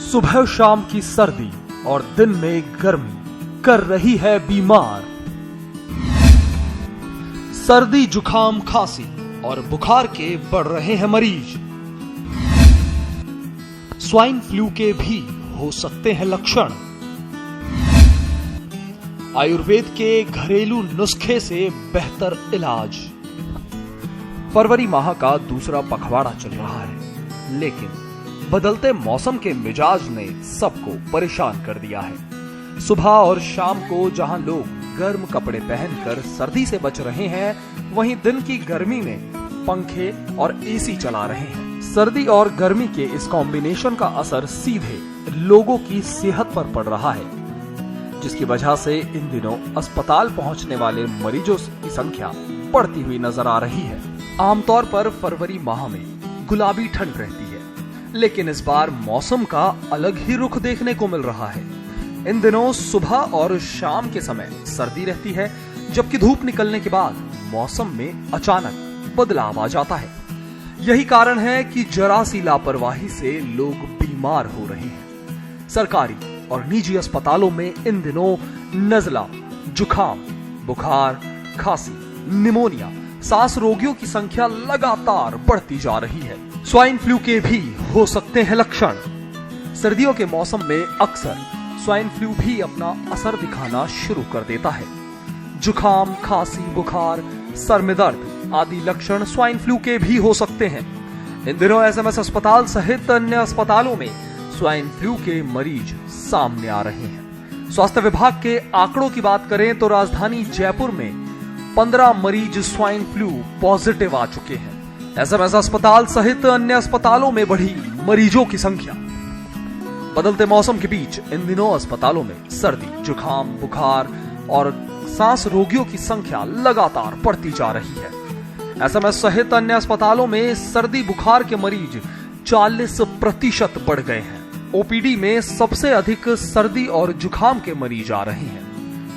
सुबह शाम की सर्दी और दिन में गर्मी कर रही है बीमार। सर्दी, जुकाम, खांसी और बुखार के बढ़ रहे हैं मरीज। स्वाइन फ्लू के भी हो सकते हैं लक्षण। आयुर्वेद के घरेलू नुस्खे से बेहतर इलाज। फरवरी माह का दूसरा पखवाड़ा चल रहा है, लेकिन बदलते मौसम के मिजाज ने सबको परेशान कर दिया है। सुबह और शाम को जहां लोग गर्म कपड़े पहनकर सर्दी से बच रहे हैं, वहीं दिन की गर्मी में पंखे और एसी चला रहे हैं। सर्दी और गर्मी के इस कॉम्बिनेशन का असर सीधे लोगों की सेहत पर पड़ रहा है, जिसकी वजह से इन दिनों अस्पताल पहुंचने वाले मरीजों की संख्या बढ़ती हुई नजर आ रही है। आमतौर पर फरवरी माह में गुलाबी ठंड रहती है, लेकिन इस बार मौसम का अलग ही रुख देखने को मिल रहा है। इन दिनों सुबह और शाम के समय सर्दी रहती है, जबकि धूप निकलने के बाद मौसम में अचानक बदलाव आ जाता है। यही कारण है कि जरा सी लापरवाही से लोग बीमार हो रहे हैं। सरकारी और निजी अस्पतालों में इन दिनों नजला, जुकाम, बुखार, खांसी, निमोनिया, सांस रोगियों की संख्या लगातार बढ़ती जा रही है। स्वाइन फ्लू के भी हो सकते हैं लक्षण। सर्दियों के मौसम में अक्सर स्वाइन फ्लू भी अपना असर दिखाना शुरू कर देता है। जुकाम, खांसी, बुखार, सर में दर्द आदि लक्षण स्वाइन फ्लू के भी हो सकते हैं। इन दिनों एसएमएस अस्पताल सहित अन्य अस्पतालों में स्वाइन फ्लू के मरीज सामने आ रहे हैं। स्वास्थ्य विभाग के आंकड़ों की बात करें तो राजधानी जयपुर में 15 मरीज स्वाइन फ्लू पॉजिटिव आ चुके हैं। एसएमएस अस्पताल सहित अन्य अस्पतालों में बढ़ी मरीजों की संख्या। बदलते मौसम के बीच इन दिनों अस्पतालों में सर्दी, जुकाम, बुखार और सांस रोगियों की संख्या लगातार बढ़ती जा रही है। एसएमएस सहित अन्य अस्पतालों में सर्दी बुखार के मरीज 40% बढ़ गए हैं। ओपीडी में सबसे अधिक सर्दी और जुकाम के मरीज आ रहे हैं।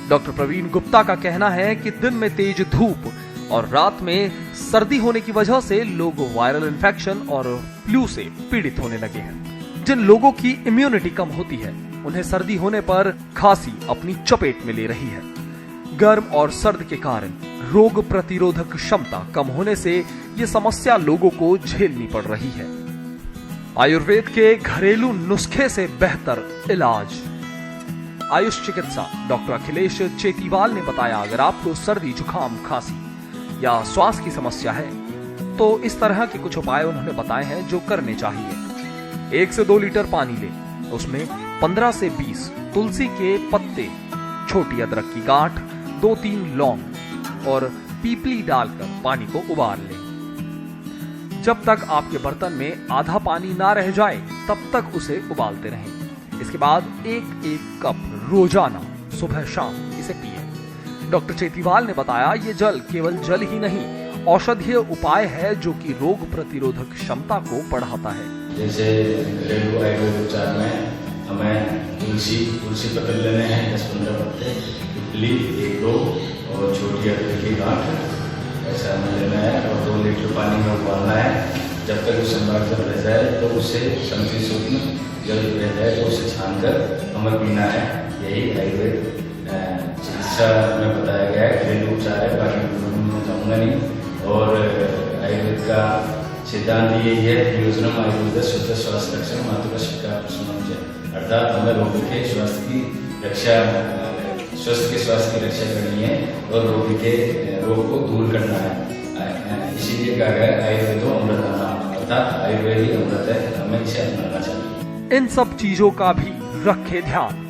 डॉक्टर प्रवीण गुप्ता का कहना है कि दिन में तेज धूप और रात में सर्दी होने की वजह से लोग वायरल इन्फेक्शन और फ्लू से पीड़ित होने लगे हैं। जिन लोगों की इम्यूनिटी कम होती है, उन्हें सर्दी होने पर खांसी अपनी चपेट में ले रही है। गर्म और सर्द के कारण रोग प्रतिरोधक क्षमता कम होने से ये समस्या लोगों को झेलनी पड़ रही है। आयुर्वेद के घरेलू नुस्खे से बेहतर इलाज। आयुष चिकित्सा डॉक्टर अखिलेश चेतीवाल ने बताया, अगर आपको सर्दी, जुकाम, खांसी या श्वास की समस्या है तो इस तरह के कुछ उपाय उन्होंने बताए हैं जो करने चाहिए। 1 से 2 लीटर पानी लें, उसमें 15 से 20 तुलसी के पत्ते, छोटी अदरक की गांठ, 2-3 लौंग और पीपली डालकर पानी को उबाल लें। जब तक आपके बर्तन में आधा पानी ना रह जाए तब तक उसे उबालते रहें। इसके बाद 1-1 कप रोजाना सुबह शाम इसे पिएं। डॉक्टर चेतीवाल ने बताया, ये जल केवल जल ही नहीं, औषधीय उपाय है जो कि रोग प्रतिरोधक क्षमता को बढ़ाता है। जैसे घरेलू आयुर्वेद उपचार में हमें तुलसी पत्ते लेने हैं 10-15 पत्ते, पीपली 1-2 और छोटी अदरक की गांठ, ऐसा हमें लेना है और 2 लीटर पानी में उबालना है। जब तक वो संभावित रह जाए तो उसे संतृप्त जल रह जाए तो उसे छानकर हमें पीना है। यही आयुर्वेद चिकित्सा में बताया गया है, घरेलू उपचार है, बाकी में जाऊंगा नहीं। और आयुर्वेद का सिद्धांत यही है, प्रयोजनम आयुर्वेद शुद्ध स्वास्थ्य रक्षण मातृका शिक्षा प्रसन्न, अर्थात हमें रोगी के स्वास्थ्य की रक्षा, स्वस्थ के स्वास्थ्य की रक्षा करनी है और रोगी के रोग को दूर करना है। इसीलिए कहा गया आयुर्वेदो अमृतम, अर्थात आयुर्वेद ही अमृत है, हमें इसे अपनाना चाहिए। इन सब चीजों का भी रखे ध्यान।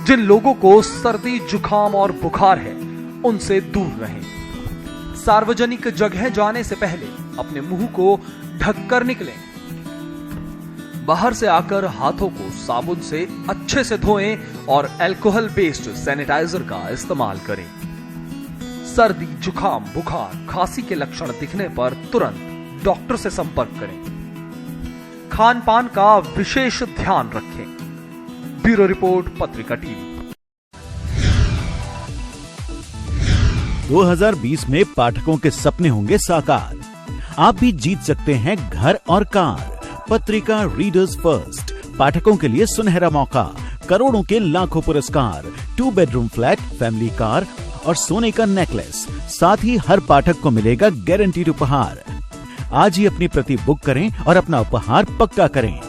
जिन लोगों को सर्दी, जुकाम और बुखार है, उनसे दूर रहें। सार्वजनिक जगह जाने से पहले अपने मुंह को ढककर निकलें। बाहर से आकर हाथों को साबुन से अच्छे से धोएं और अल्कोहल बेस्ड सैनिटाइजर का इस्तेमाल करें। सर्दी, जुकाम, बुखार, खांसी के लक्षण दिखने पर तुरंत डॉक्टर से संपर्क करें। खान पान का विशेष ध्यान रखें। ब्यूरो रिपोर्ट, पत्रिका टीवी। 2020 में पाठकों के सपने होंगे साकार। आप भी जीत सकते हैं घर और कार। पत्रिका रीडर्स फर्स्ट पाठकों के लिए सुनहरा मौका, करोड़ों के लाखों पुरस्कार, 2 बेडरूम फ्लैट, फैमिली कार और सोने का नेकलेस। साथ ही हर पाठक को मिलेगा गारंटीड उपहार। आज ही अपनी प्रति बुक करें और अपना उपहार पक्का करें।